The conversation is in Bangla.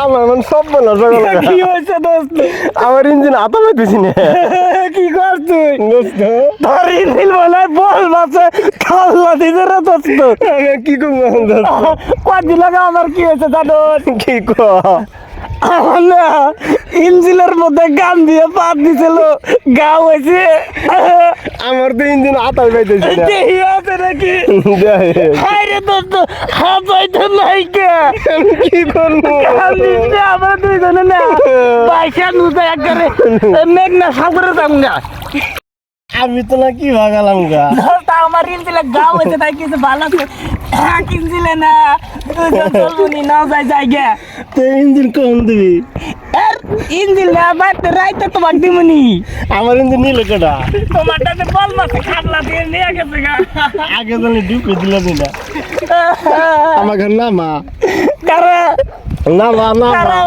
আমার মানে সব বলা সকাল কি হয়েছে দোস্ত? আমার ইঞ্জিন হাতা পাইতেছি না কি কর তুই? দোস্ত তোর ইঞ্জিন বলে বল বাসে খাল্লা দিতে রে দোস্ত। আমি কি করবো এখন দোস্ত? কদিন আগে আমার কি হয়েছে জানো? কি ক আমার না ইঞ্জিনের মধ্যে গান দিয়ে পাত দিছিল, গা হয়েছে। আমার তো ইঞ্জিন হাতাই পাইতেছি না দেহি আছে নাকি? দেখ, হায় রে দোস্ত, হাত হইতে নাই কে? আমি কি করবো? আমরা দুইজনে না পয়সা নুতে একবারে মেঘনা সাগরে যাম না। আমি তো না কি ভাগালাম গা তা আমার ইঞ্জিলে গা হয়েছে তাই কিছু ভালো আছে। এক ইঞ্জিলে না দুজন চলবুনি না যাই যাই গে। তো ইঞ্জিন কম দিবি এর ইঞ্জিল না বাইতে রাইতে তোমার দিমুনি। আমার ইঞ্জিন নিলে কেটা তোমারটাতে বল মাসে খাবলা দিয়ে নিয়ে গেছে গা। আগে জানি ডিপে দিলাম না আমাকে নামা কারা নামা নামা কারা